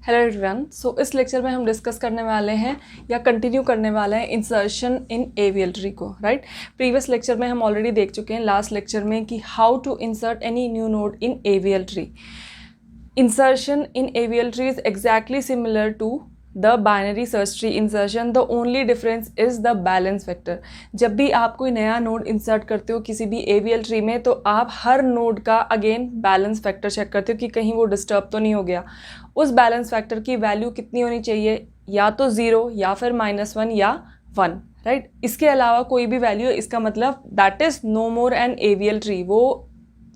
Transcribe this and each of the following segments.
Hello everyone. सो इस lecture में हम डिस्कस करने वाले हैं या कंटिन्यू करने वाले हैं इंसर्शन इन AVL ट्री को, राइट। प्रीवियस लेक्चर में हम ऑलरेडी देख चुके हैं लास्ट लेक्चर में कि how to insert any new node in AVL tree. Insertion in AVL tree is exactly similar to the binary search tree insertion, the only difference is the balance factor. जब भी आप कोई नया node insert करते हो किसी भी AVL tree में तो आप हर नोड का अगेन बैलेंस फैक्टर चेक करते हो कि कहीं वो डिस्टर्ब तो नहीं हो गया। उस बैलेंस फैक्टर की वैल्यू कितनी होनी चाहिए, या तो 0 या फिर -1 या 1, राइट। इसके अलावा कोई भी वैल्यू, इसका मतलब that is no more an AVL tree. वो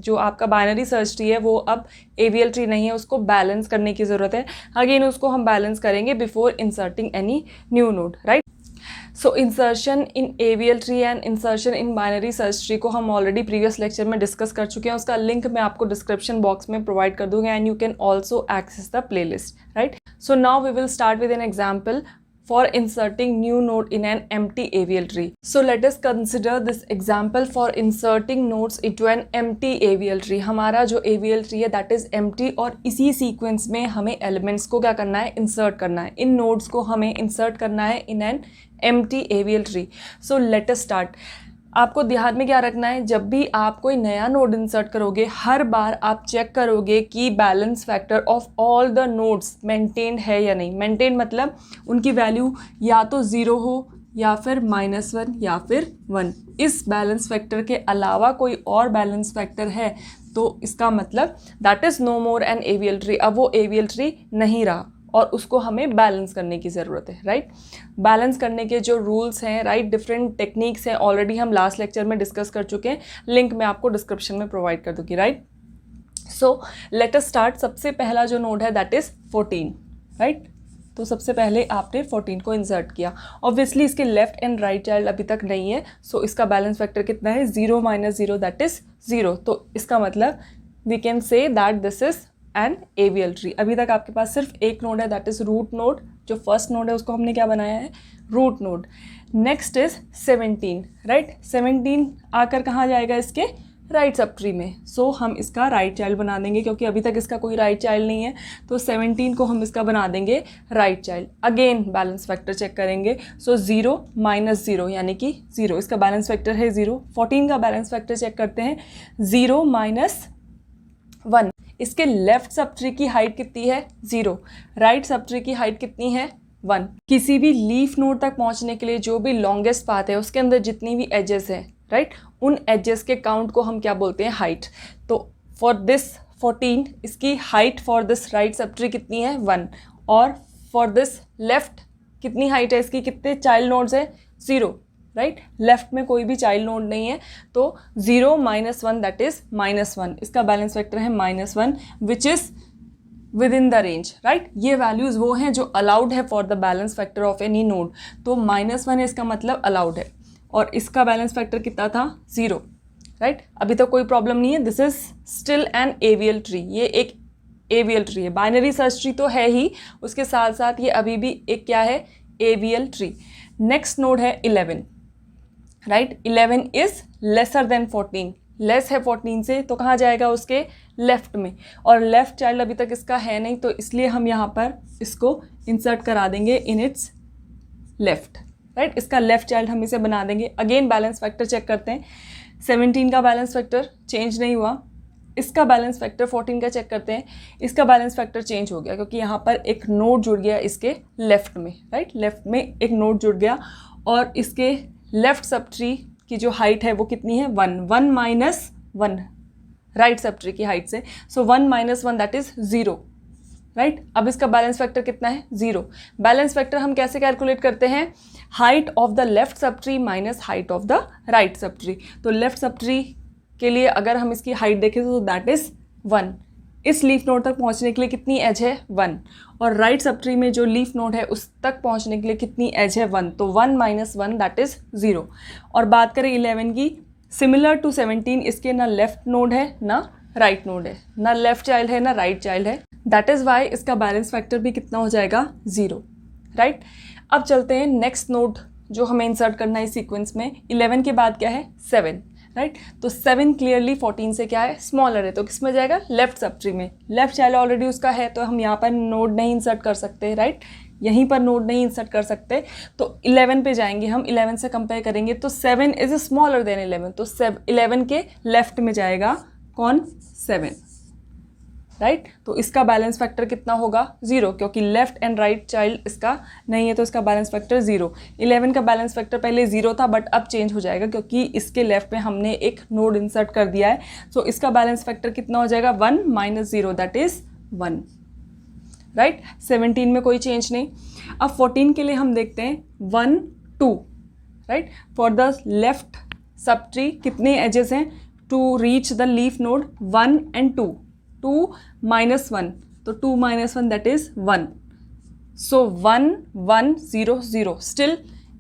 जो आपका बाइनरी सर्च ट्री है वो अब AVL ट्री नहीं है, उसको बैलेंस करने की ज़रूरत है। अगेन उसको हम बैलेंस करेंगे before inserting any new node, right. So insertion in AVL tree and insertion in binary search tree को हम ऑलरेडी प्रीवियस लेक्चर में डिस्कस कर चुके हैं। उसका लिंक मैं आपको डिस्क्रिप्शन बॉक्स में प्रोवाइड कर दूंगा and you can also access the playlist, right. So now we will start with an example for inserting new node in an empty AVL tree. So let us consider this example for inserting nodes into an empty AVL tree. हमारा जो AVL tree है that is empty और इसी sequence में हमें elements को क्या करना है, insert करना है। इन nodes को हमें insert करना है in an empty AVL tree. So let us start. आपको ध्यान में क्या रखना है, जब भी आप कोई नया नोड इंसर्ट करोगे हर बार आप चेक करोगे कि balance factor of all the nodes maintained है या नहीं। मेंटेन मतलब उनकी वैल्यू या तो 0 हो या फिर -1 या फिर 1। इस बैलेंस फैक्टर के अलावा कोई और बैलेंस फैक्टर है तो इसका मतलब that is no more an AVL tree. अब वो AVL ट्री नहीं रहा और उसको हमें बैलेंस करने की ज़रूरत है, राइट। बैलेंस करने के जो रूल्स हैं, राइट, डिफरेंट टेक्निक्स हैं, ऑलरेडी हम लास्ट लेक्चर में डिस्कस कर चुके हैं। लिंक मैं आपको डिस्क्रिप्शन में प्रोवाइड कर दूँगी, right. So let us start. सबसे पहला जो नोड है दैट इज़ 14, राइट। तो सबसे पहले आपने 14 को इंसर्ट किया। ऑब्वियसली इसके लेफ्ट एंड राइट चाइल्ड अभी तक नहीं है, सो इसका बैलेंस फैक्टर कितना है, 0 - 0 दैट इज़ 0। तो इसका मतलब we can say that this is an AVL tree. अभी तक आपके पास सिर्फ एक नोड है दैट इज़ रूट नोड। जो फर्स्ट नोड है उसको हमने क्या बनाया है, root node. Next is 17, right. 17 आकर कहाँ जाएगा, इसके राइट सब ट्री में। सो हम इसका राइट चाइल्ड बना देंगे क्योंकि अभी तक इसका कोई राइट चाइल्ड नहीं है, तो 17 को हम इसका बना देंगे right child. Again balance factor check करेंगे। सो 0 - 0 यानी कि 0, इसका बैलेंस फैक्टर है 0। 14 का बैलेंस फैक्टर चेक करते हैं, 0 - 1। इसके लेफ्ट सब ट्री की हाइट कितनी है, 0। राइट सब ट्री की हाइट कितनी है, 1। किसी भी लीफ नोड तक पहुंचने के लिए जो भी लॉन्गेस्ट पाथ है उसके अंदर जितनी भी एजेस हैं, राइट, उन एजेस के काउंट को हम क्या बोलते हैं, हाइट। तो फॉर दिस 14 इसकी height for this right sub tree कितनी है, 1। और फॉर दिस लेफ्ट कितनी हाइट है इसकी, कितने चाइल्ड नोड्स है, 0, राइट। लेफ्ट में कोई भी चाइल्ड नोड नहीं है, तो 0 - 1 दैट इज -1। इसका बैलेंस फैक्टर है -1 which is with in the range, right. ये वैल्यूज़ वो हैं जो अलाउड है for the balance factor of any node. तो -1 है, इसका मतलब अलाउड है। और इसका बैलेंस फैक्टर कितना था, 0, राइट। अभी तक कोई प्रॉब्लम नहीं है, this is still an AVL tree. ये एक AVL ट्री है, बाइनरी सर्च ट्री तो है ही, उसके साथ साथ ये अभी भी एक क्या है, AVL ट्री। नेक्स्ट नोड है 11, right. 11 is lesser than 14, less है 14 से, तो कहाँ जाएगा, उसके लेफ्ट में। और लेफ्ट चाइल्ड अभी तक इसका है नहीं, तो इसलिए हम यहाँ पर इसको इंसर्ट करा देंगे इन इट्स लेफ्ट, राइट। इसका लेफ्ट चाइल्ड हम इसे बना देंगे। अगेन बैलेंस फैक्टर चेक करते हैं, 17 का बैलेंस फैक्टर चेंज नहीं हुआ। इसका बैलेंस फैक्टर 14 का चेक करते हैं, इसका बैलेंस फैक्टर चेंज हो गया क्योंकि यहाँ पर एक नोड जुड़ गया इसके लेफ्ट में, राइट। लेफ्ट में एक नोड जुड़ गया और इसके लेफ्ट सब ट्री की जो हाइट है वो कितनी है, 1। 1 - 1 राइट सब ट्री की हाइट से, सो 1 - 1 दैट इज़ 0, राइट। अब इसका बैलेंस फैक्टर कितना है, 0। बैलेंस फैक्टर हम कैसे कैलकुलेट करते हैं, height of the left sub tree minus height of the right sub tree. तो लेफ्ट सब ट्री के लिए अगर हम इसकी हाइट देखें तो दैट इज़ 1। इस लीफ नोड तक पहुंचने के लिए कितनी एज है, 1। और राइट सब ट्री में जो लीफ नोड है उस तक पहुंचने के लिए कितनी एज है, 1। तो 1 - 1 दैट इज़ 0। और बात करें 11 की, सिमिलर टू 17 इसके ना लेफ्ट नोड है ना राइट नोड है, ना लेफ्ट चाइल्ड है ना राइट चाइल्ड है। दैट इज़ वाई इसका बैलेंस फैक्टर भी कितना हो जाएगा, 0, राइट। अब चलते हैं नेक्स्ट नोड जो हमें इंसर्ट करना है इस सीक्वेंस में। 11 के बाद क्या है, 7, राइट। तो 7 क्लियरली 14 से क्या है, स्मॉलर है, तो किस में जाएगा, लेफ्ट सब ट्री में। लेफ्ट चाइल्ड ऑलरेडी उसका है तो हम यहाँ पर नोड नहीं इंसर्ट कर सकते, राइट, यहीं पर नोड नहीं इंसर्ट कर सकते, तो 11 पे जाएंगे हम, 11 से कंपेयर करेंगे तो 7 इज स्मॉलर देन 11, तो 11 के लेफ्ट में जाएगा कौन, 7, राइट। तो इसका बैलेंस फैक्टर कितना होगा, 0, क्योंकि लेफ्ट एंड राइट चाइल्ड इसका नहीं है तो इसका बैलेंस फैक्टर 0। 11 का बैलेंस फैक्टर पहले 0 था बट अब चेंज हो जाएगा क्योंकि इसके लेफ्ट में हमने एक नोड इंसर्ट कर दिया है, सो इसका बैलेंस फैक्टर कितना हो जाएगा, 1 - 0 दैट इज 1, राइट। 17 में कोई चेंज नहीं। अब 14 के लिए हम देखते हैं 1 2, right. For the left subtree कितने एजेस हैं to reach the leaf node, 1 and 2, 2 - 1, तो 2 - 1 दैट इज 1, सो 1 1 0 0 स्टिल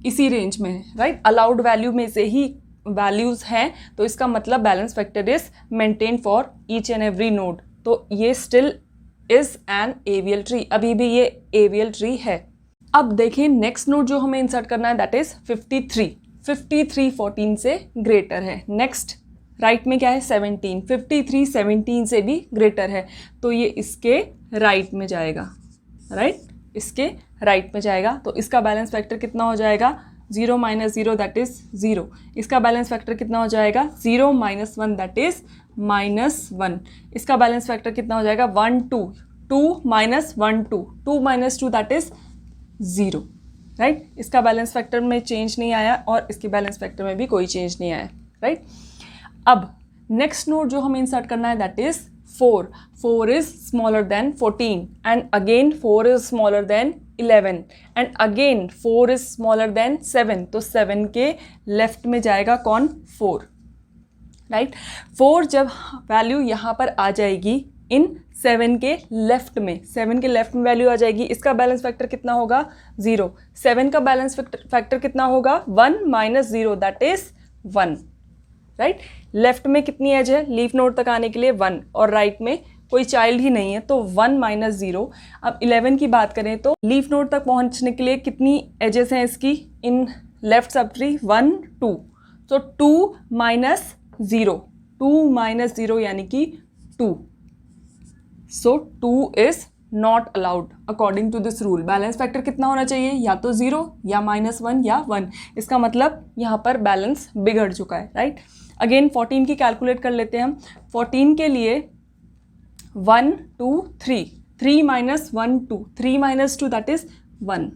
इसी रेंज में है, राइट। अलाउड वैल्यू में से ही वैल्यूज़ हैं तो इसका मतलब balance factor is maintain for each and every node, तो ये still is an AVL tree, अभी भी ये AVL ट्री है। अब देखिए नेक्स्ट नोड जो हमें इंसर्ट करना है दैट इज 53, 53 14 से ग्रेटर है। नेक्स्ट राइट में क्या है, 17, 53 17 से भी ग्रेटर है, तो ये इसके राइट में जाएगा, राइट, इसके राइट में जाएगा, तो इसका बैलेंस फैक्टर कितना हो जाएगा, 0 - 0 दैट इज 0, इसका बैलेंस फैक्टर कितना हो जाएगा, 0 - 1 दैट इज -1, इसका बैलेंस फैक्टर कितना हो जाएगा, 1 2, 2 - 1 2, 2 - 2 दैट इज 0, राइट। इसका बैलेंस फैक्टर में चेंज नहीं आया और इसके बैलेंस फैक्टर में भी कोई चेंज नहीं आया, राइट। अब नेक्स्ट नोड जो हमें इंसर्ट करना है that is 4, 4 is smaller than 14 and again 4 is smaller than 11 and again 4 is smaller than 7, तो 7 के लेफ्ट में जाएगा कौन, 4, राइट। 4 जब वैल्यू यहाँ पर आ जाएगी इन 7 के लेफ्ट में, 7 के लेफ्ट में वैल्यू आ जाएगी, इसका बैलेंस फैक्टर कितना होगा, 0, 7 का बैलेंस फैक्टर कितना होगा, 1 - 0 दैट इज 1, राइट। लेफ्ट में कितनी एज है लीफ नोड तक आने के लिए, 1, और राइट में कोई चाइल्ड ही नहीं है तो 1 - 0। अब 11 की बात करें तो लीफ नोड तक पहुंचने के लिए कितनी एजेस हैं इसकी इन लेफ्ट सब ट्री, 1 2, तो 2 - 0, 2 - 0 यानी कि 2, so 2 is not allowed according to this rule. Balance factor कितना होना चाहिए, या तो 0 या -1 या 1, इसका मतलब यहाँ पर बैलेंस बिगड़ चुका है, राइट। अगेन 14 की कैलकुलेट कर लेते हैं हम। 14 के लिए 1 2 3, 3 - 1 2, 3 - 2 दैट इज 1,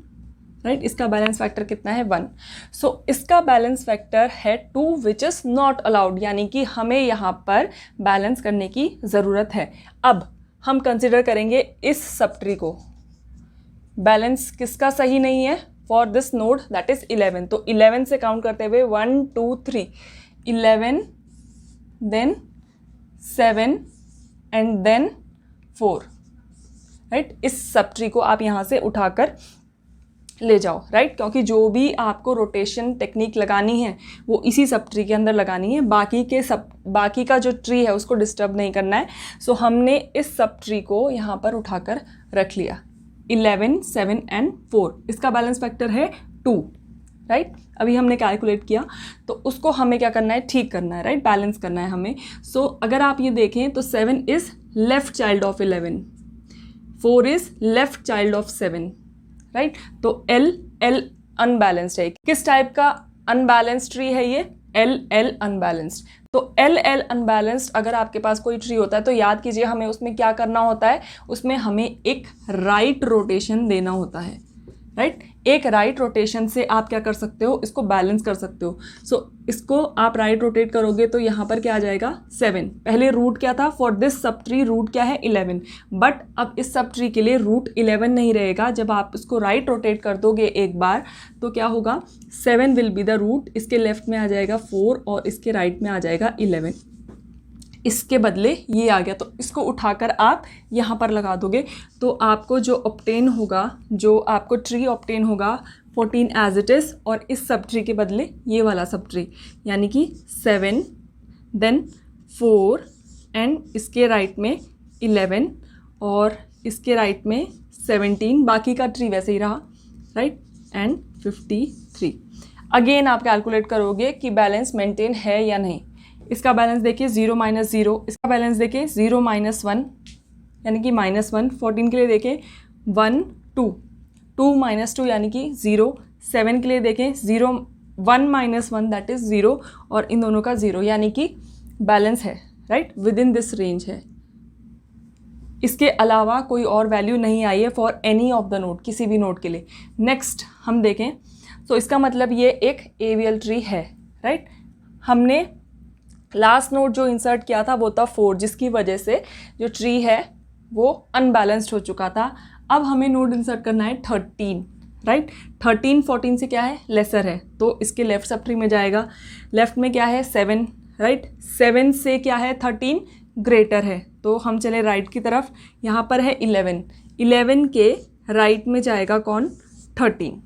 राइट। इसका बैलेंस फैक्टर कितना है, 1, सो इसका बैलेंस फैक्टर है 2 विच इज़ नॉट अलाउड, यानी कि हमें यहाँ पर बैलेंस करने की ज़रूरत है। अब हम कंसिडर करेंगे इस सब ट्री को, बैलेंस किसका सही नहीं है, for this node that is 11, तो 11 से काउंट करते हुए 1 2 3, 11 देन 7 एंड देन 4, राइट। इस सब ट्री को आप यहाँ से उठाकर ले जाओ, राइट, क्योंकि जो भी आपको रोटेशन टेक्निक लगानी है वो इसी सब ट्री के अंदर लगानी है, बाकी का जो ट्री है उसको डिस्टर्ब नहीं करना है। सो हमने इस सब ट्री को यहाँ पर उठाकर रख लिया, 11 7 एंड 4, इसका बैलेंस फैक्टर है 2, राइट। अभी हमने कैलकुलेट किया तो उसको हमें क्या करना है, ठीक करना है, राइट, बैलेंस करना है हमें। सो अगर आप ये देखें तो 7 is left child of 11, 4 is left child of 7, right. तो L अनबैलेंस्ड है। किस टाइप का अनबैलेंस्ड ट्री है ये, L अनबैलेंस्ड। तो L अनबैलेंस्ड अगर आपके पास कोई ट्री होता है तो याद कीजिए हमें उसमें क्या करना होता है, उसमें हमें एक राइट रोटेशन देना होता है, राइट। एक राइट रोटेशन से आप क्या कर सकते हो, इसको बैलेंस कर सकते हो। सो इसको आप राइट रोटेट करोगे तो यहाँ पर क्या आ जाएगा, 7। पहले रूट क्या था, for this subtree root क्या है, 11, बट अब इस सब ट्री के लिए रूट 11 नहीं रहेगा। जब आप इसको राइट रोटेट कर दोगे एक बार तो क्या होगा, 7 विल बी द रूट, इसके लेफ्ट में आ जाएगा 4 और इसके राइट में आ जाएगा 11, इसके बदले ये आ गया, तो इसको उठाकर आप यहाँ पर लगा दोगे तो आपको जो ऑब्टेन होगा, जो आपको ट्री ऑब्टेन होगा 14 एज इट इज़, और इस सब ट्री के बदले ये वाला सब ट्री, यानी कि 7 देन 4 एंड इसके राइट में 11 और इसके राइट में 17, बाकी का ट्री वैसे ही रहा, राइट, एंड 53। अगेन आप कैलकुलेट करोगे कि बैलेंस मेंटेन है या नहीं। इसका बैलेंस देखिए 0 माइनस 0, इसका बैलेंस देखिए 0 माइनस 1 यानी कि -1। 14 के लिए देखें 1 2, 2 माइनस 2 यानी कि 0। 7 के लिए देखें 0 1 माइनस 1 दैट इज़ 0, और इन दोनों का 0 यानी कि बैलेंस है, right, with in this range है। इसके अलावा कोई और वैल्यू नहीं आई है for any of the node, किसी भी नोड के लिए। नेक्स्ट हम देखें, तो इसका मतलब ये एक AVL ट्री है, राइट। हमने लास्ट नोड जो इंसर्ट किया था वो था 4, जिसकी वजह से जो ट्री है वो अनबैलेंस्ड हो चुका था। अब हमें नोड इंसर्ट करना है 13, राइट। 13 14 से क्या है, लेसर है, तो इसके लेफ्ट सब ट्री में जाएगा। लेफ्ट में क्या है 7, राइट। 7 से क्या है 13 ग्रेटर है, तो हम चले राइट की तरफ। यहाँ पर है 11, 11 के राइट में जाएगा कौन, 13,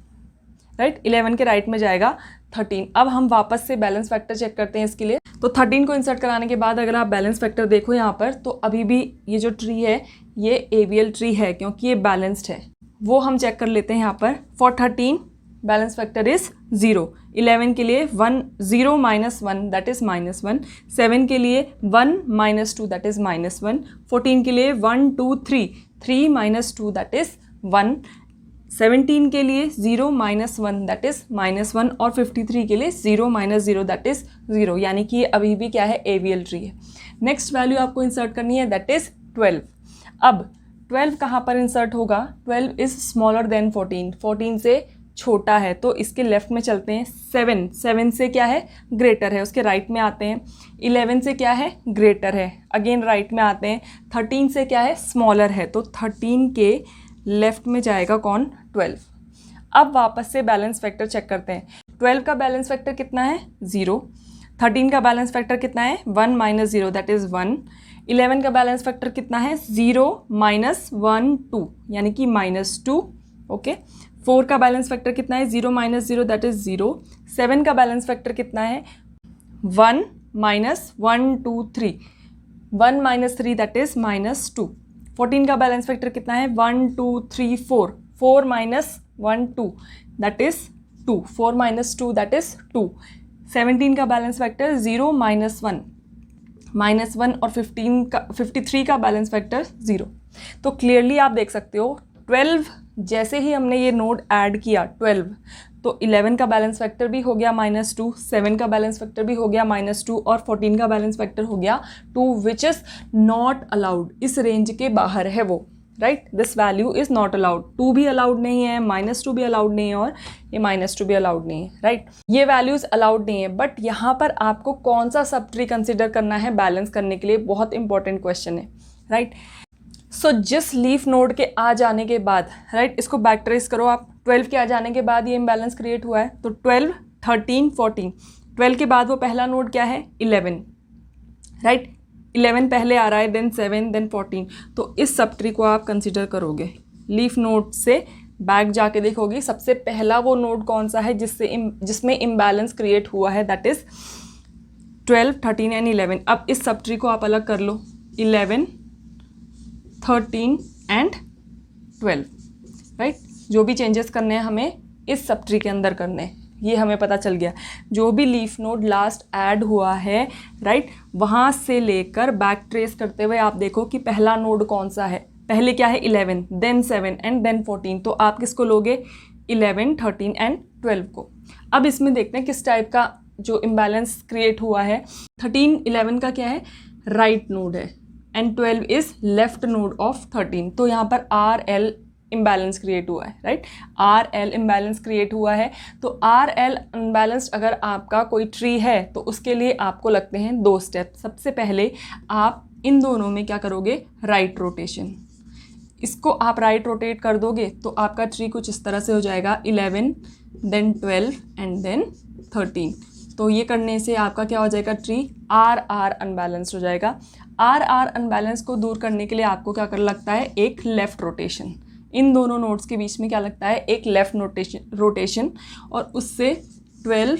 राइट। 11 के राइट में जाएगा 13। अब हम वापस से बैलेंस फैक्टर चेक करते हैं इसके लिए। तो 13 को इंसर्ट कराने के बाद अगर आप बैलेंस फैक्टर देखो यहाँ पर, तो अभी भी ये जो ट्री है ये AVL ट्री है, क्योंकि ये बैलेंस्ड है। वो हम चेक कर लेते हैं यहाँ पर। For 13 balance factor is 0। 11 के लिए 0 माइनस 1 दैट इज़ -1। 7 के लिए 1 माइनस 2 दैट इज़ -1। 14 के लिए 1 2 3, 3 माइनस 2 दैट इज़ 1। 17 के लिए 0 माइनस 1 दैट इज़ -1, और 53 के लिए 0 माइनस 0 दैट इज़ 0, यानी कि ये अभी भी क्या है, AVL ट्री है। नेक्स्ट वैल्यू आपको इंसर्ट करनी है दैट इज़ 12। अब 12 कहाँ पर इंसर्ट होगा, 12 इज़ स्मॉलर देन 14, 14 से छोटा है, तो इसके लेफ्ट में चलते हैं। 7, 7 से क्या है, ग्रेटर है, उसके राइट में आते हैं। 11 से क्या है, ग्रेटर है, अगेन राइट में आते हैं। 13 से क्या है, स्मॉलर है, तो 13 के लेफ्ट में जाएगा कौन, 12। अब वापस से बैलेंस फैक्टर चेक करते हैं। 12 का बैलेंस फैक्टर कितना है, 0। 13 का बैलेंस फैक्टर कितना है, 1 माइनस 0 दैट इज़ 1। 11 का बैलेंस फैक्टर कितना है, 0 माइनस 1 2 यानी कि -2, ओके। 4 का बैलेंस फैक्टर कितना है, 0 माइनस 0 दैट इज़ 0। 7 का बैलेंस फैक्टर कितना है, 1 माइनस 1 2 3, 1 माइनस 3 दैट इज़ -2। 14 का बैलेंस फैक्टर कितना है, 1 2 3 4, 4 minus 1 2 that is 2, 4 minus 2 that is 2। 17 का बैलेंस फैक्टर 0 माइनस 1, -1, और 53 का बैलेंस फैक्टर 0। तो क्लियरली आप देख सकते हो 12 जैसे ही हमने ये नोड ऐड किया 12, तो 11 का बैलेंस फैक्टर भी हो गया -2, 7 का बैलेंस फैक्टर भी हो गया -2, और 14 का बैलेंस फैक्टर हो गया 2, विच इज़ नॉट अलाउड, इस रेंज के बाहर है वो, right. This value is not allowed, 2 भी अलाउड नहीं है, -2 भी अलाउड नहीं है, और ये -2 भी अलाउड नहीं है, राइट। ये वैल्यूज़ अलाउड नहीं है, बट यहाँ पर आपको कौन सा सब ट्री कंसिडर करना है बैलेंस करने के लिए, बहुत इंपॉर्टेंट क्वेश्चन है, राइट। सो जिस लीफ नोड के आ जाने के बाद, राइट, इसको बैक ट्रेस करो आप, 12 के आ जाने के बाद ये इम्बैलेंस क्रिएट हुआ है, तो 12 13 14, 12 के बाद वो पहला नोड क्या है, 11, राइट। 11 पहले आ रहा है, देन 7, देन 14, तो इस सब ट्री को आप कंसिडर करोगे। लीफ नोड से बैक जाके देखोगे सबसे पहला वो नोड कौन सा है जिसमें इम्बैलेंस क्रिएट हुआ है, दैट इज़ 12 13 एंड 11। अब इस सब ट्री को आप अलग कर लो, 11 13 एंड 12, राइट। जो भी चेंजेस करने हैं हमें इस सब ट्री के अंदर करने हैं, ये हमें पता चल गया। जो भी लीफ नोड लास्ट ऐड हुआ है, राइट, वहाँ से लेकर बैक ट्रेस करते हुए आप देखो कि पहला नोड कौन सा है। पहले क्या है, 11, देन 7 एंड देन 14, तो आप किसको लोगे, 11 13 एंड 12 को। अब इसमें देखते हैं किस टाइप का जो इम्बैलेंस क्रिएट हुआ है। 13 11 का क्या है, राइट नोड है, and 12 is left node of 13, तो यहाँ पर RL इम्बैलेंस क्रिएट हुआ है, राइट। RL इम्बैलेंस क्रिएट हुआ है, तो RL अनबैलेंस्ड अगर आपका कोई ट्री है तो उसके लिए आपको लगते हैं 2 स्टेप। सबसे पहले आप इन दोनों में क्या करोगे, राइट रोटेशन। इसको आप राइट रोटेट कर दोगे तो आपका ट्री कुछ इस तरह से हो जाएगा, 11 देन 12 एंड देन 13। तो ये करने से आपका क्या हो जाएगा, ट्री RR अनबैलेंस्ड हो जाएगा। RR अनबैलेंस को दूर करने के लिए आपको क्या कर लगता है, एक लेफ़्ट रोटेशन। इन दोनों नोड्स के बीच में क्या लगता है, एक लेफ़्ट रोटेशन, और उससे 12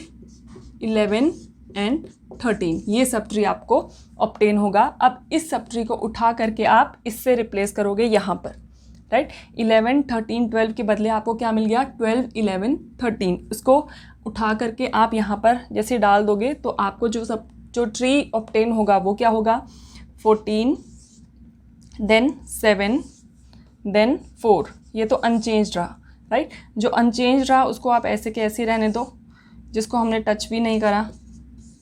11 एंड 13 ये सब ट्री आपको ऑब्टेन होगा। अब इस सब ट्री को उठा करके आप इससे रिप्लेस करोगे यहाँ पर, राइट। 11 13 12 के बदले आपको क्या मिल गया, 12 11 13। इसको उठा करके आप यहाँ पर जैसे डाल दोगे तो आपको जो सब जो ट्री ऑब्टेन होगा वो क्या होगा, 14 देन 7 देन 4, ये तो अनचेंज रहा, राइट। जो अनचेंज रहा उसको आप ऐसे के ऐसे रहने दो, जिसको हमने टच भी नहीं करा,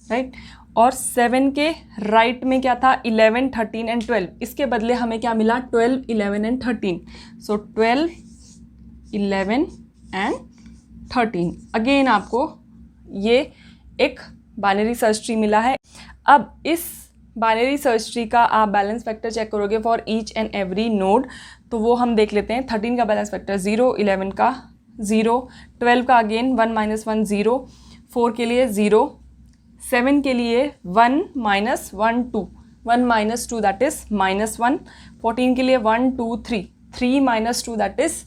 राइट। और 7 के राइट में क्या था, 11, 13 एंड 12, इसके बदले हमें क्या मिला, 12, 11 एंड 13। So 12, 11 and 13। अगेन आपको ये एक बाइनरी सर्च ट्री मिला है। अब इस बाइनरी सर्च ट्री का आप बैलेंस फैक्टर चेक करोगे for each and every node, तो वो हम देख लेते हैं। 13 का बैलेंस फैक्टर 0, 11 का 0, 12 का अगेन 1 - 1 0, 4 के लिए 0, 7 के लिए 1 - 1 2, 1 - 2 दैट इज -1, 14 के लिए 1 2 3, 3 - 2 दैट इज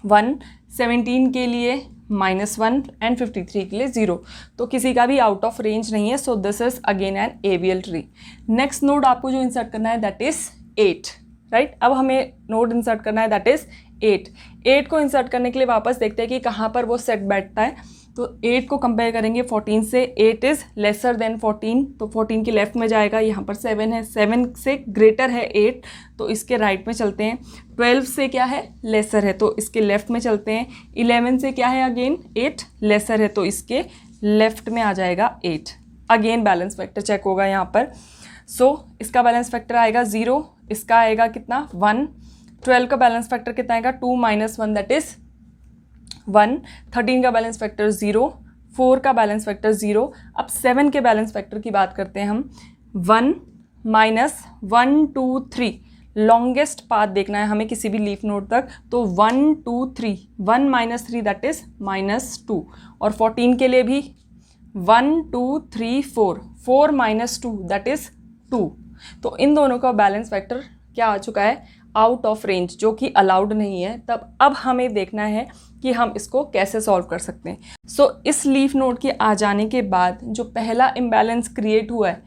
1, 17 के लिए -1 एंड 53 के लिए 0। तो किसी का भी आउट ऑफ रेंज नहीं है। So this is again an AVL tree. Next node आपको जो इंसर्ट करना है दैट इज 8, राइट। अब हमें नोड इंसर्ट करना है दैट इज 8। 8 को इंसर्ट करने के लिए वापस देखते हैं कि कहाँ पर वो सेट बैठता है। तो 8 को कंपेयर करेंगे 14 से। 8 इज़ लेसर देन 14, तो 14 के लेफ्ट में जाएगा। यहाँ पर 7 है, 7 से ग्रेटर है 8, तो इसके राइट में चलते हैं। 12 से क्या है, लेसर है, तो इसके लेफ्ट में चलते हैं। 11 से क्या है, अगेन 8 लेसर है, तो इसके लेफ्ट में आ जाएगा 8। अगेन बैलेंस फैक्टर चेक होगा यहाँ पर। सो इसका बैलेंस फैक्टर आएगा 0, इसका आएगा कितना 1। 12 का बैलेंस फैक्टर कितना आएगा 2 - 1 दैट इज 1। 13 का बैलेंस फैक्टर 0, 4 का बैलेंस फैक्टर 0। अब 7 के बैलेंस फैक्टर की बात करते हैं हम। 1 - 1 2 3, लॉन्गेस्ट पाथ देखना है हमें किसी भी लीफ नोड तक, तो 1 2 3, 1 - 3 दैट इज -2। और 14 के लिए भी 1 2 3 4, 4 - 2 दैट इज 2। तो इन दोनों का बैलेंस फैक्टर क्या आ चुका है, आउट ऑफ रेंज, जो कि अलाउड नहीं है। तब अब हमें देखना है कि हम इसको कैसे सॉल्व कर सकते हैं। सो इस लीफ नोड के आ जाने के बाद जो पहला इम्बैलेंस क्रिएट हुआ है,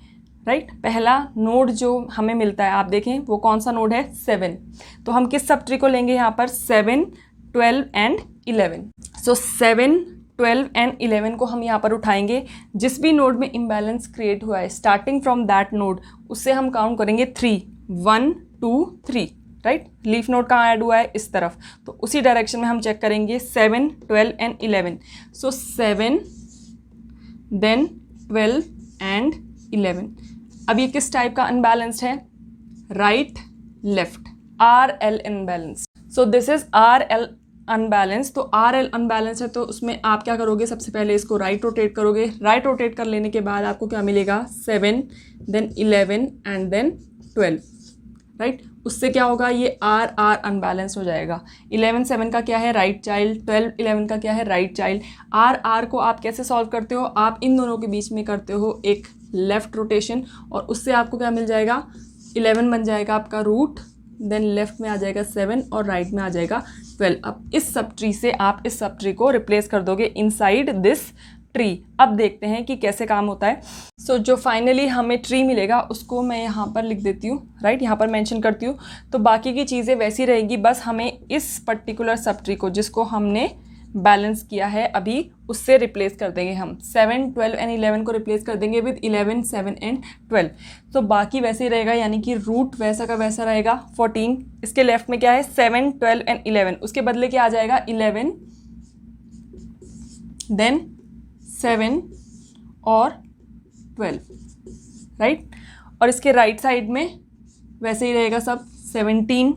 राइट, पहला नोड जो हमें मिलता है, आप देखें वो कौन सा नोड है, 7। तो हम किस सब ट्री को लेंगे यहाँ पर, 7, 12 एंड 11। सो 7, 12 एंड 11 को हम यहाँ पर उठाएंगे। जिस भी नोड में इम्बैलेंस क्रिएट हुआ है, स्टार्टिंग फ्रॉम दैट नोड, उससे हम काउंट करेंगे 3, 1 2 3, राइट। लीफ नोड कहाँ ऐड हुआ है, इस तरफ, तो उसी डायरेक्शन में हम चेक करेंगे 7, 12 एंड 11। So 7 then 12 and 11। अब ये किस टाइप का अनबैलेंस्ड है, right left, RL unbalance. So this is RL unbalance. तो RL अनबैलेंस है, तो उसमें आप क्या करोगे, सबसे पहले इसको राइट रोटेट करोगे। राइट रोटेट कर लेने के बाद आपको क्या मिलेगा, 7 देन 11 एंड देन 12, राइट। उससे क्या होगा, ये R अनबैलेंस हो जाएगा। 11 7 का क्या है, राइट चाइल्ड, 12 11 का क्या है, राइट चाइल्ड। R को आप कैसे सॉल्व करते हो, आप इन दोनों के बीच में करते हो एक लेफ़्ट रोटेशन, और उससे आपको क्या मिल जाएगा, 11 बन जाएगा आपका रूट, देन लेफ्ट में आ जाएगा 7 और राइट में आ जाएगा 12। अब इस सब ट्री से आप इस सब ट्री को रिप्लेस कर दोगे इनसाइड दिस ट्री। अब देखते हैं कि कैसे काम होता है। सो जो फाइनली हमें ट्री मिलेगा उसको मैं यहाँ पर लिख देती हूँ, राइट, यहाँ पर मेंशन करती हूँ। तो बाकी की चीज़ें वैसी रहेंगी, बस हमें इस पर्टिकुलर सब ट्री को, जिसको हमने बैलेंस किया है अभी, उससे रिप्लेस कर देंगे हम। 7, 12 एंड 11 को रिप्लेस कर देंगे विद 11, 7 एंड 12। तो बाकी वैसे ही रहेगा, यानी कि रूट वैसा का वैसा रहेगा। 14 इसके लेफ्ट में क्या है, 7, 12 एंड 11, उसके बदले क्या आ जाएगा, 11 देन 7 और 12, राइट। और इसके राइट साइड में वैसे ही रहेगा सब, 17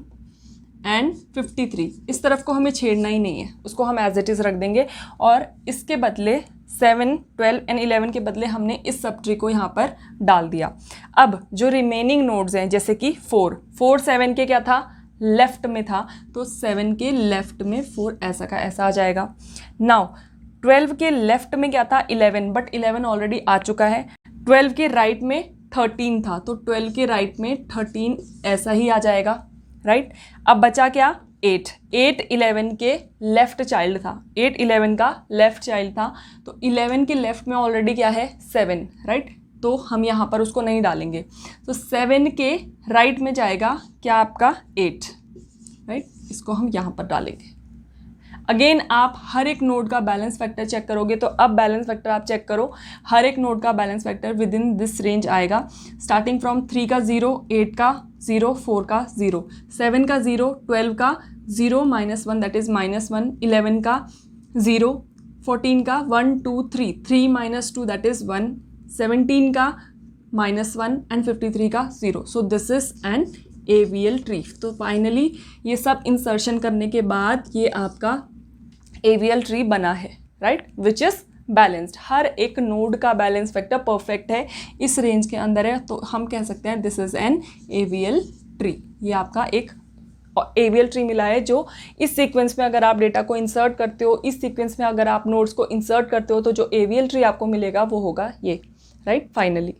एंड 53। इस तरफ को हमें छेड़ना ही नहीं है, उसको हम एज इट इज़ रख देंगे। और इसके बदले 7, 12 एंड 11 के बदले हमने इस सब ट्री को यहाँ पर डाल दिया। अब जो रिमेनिंग नोड्स हैं, जैसे कि 4 7 के क्या था, लेफ्ट में था, तो 7 के लेफ्ट में 4 ऐसा का ऐसा आ जाएगा। नाउ 12 के लेफ्ट में क्या था, 11, बट 11 ऑलरेडी आ चुका है। 12 के राइट में 13 था, तो 12 के राइट में 13 ऐसा ही आ जाएगा, राइट। अब बचा क्या, 8 11 के लेफ्ट चाइल्ड था, 8 11 का लेफ्ट चाइल्ड था, तो 11 के लेफ्ट में ऑलरेडी क्या है, 7, राइट। तो हम यहाँ पर उसको नहीं डालेंगे। तो 7 के राइट में जाएगा क्या, आपका 8, राइट। इसको हम यहाँ पर डालेंगे। अगेन आप हर एक नोड का बैलेंस फैक्टर चेक करोगे, तो अब बैलेंस फैक्टर आप चेक करो, हर एक नोड का balance factor with in this range आएगा, स्टार्टिंग फ्रॉम 3 का 0, 8 का 0, 4 का 0, 7 का 0, 12 का 0 -1 दैट इज -1, 11 का 0, 14 का 1 2 3, 3 - 2 दैट इज 1, 17 का -1 एंड 53 का 0. सो this is an AVL tree. तो फाइनली ये सब इंसर्शन करने के बाद ये आपका AVL ट्री बना है, राइट, विच इज़ बैलेंस्ड. हर एक नोड का बैलेंस फैक्टर परफेक्ट है, इस रेंज के अंदर है, तो हम कह सकते हैं this is an AVL tree. ये आपका एक AVL ट्री मिला है जो इस सीक्वेंस में अगर आप डेटा को इंसर्ट करते हो, इस सीक्वेंस में अगर आप नोड्स को इंसर्ट करते हो, तो जो AVL ट्री आपको मिलेगा वो होगा ये, राइट, फाइनली.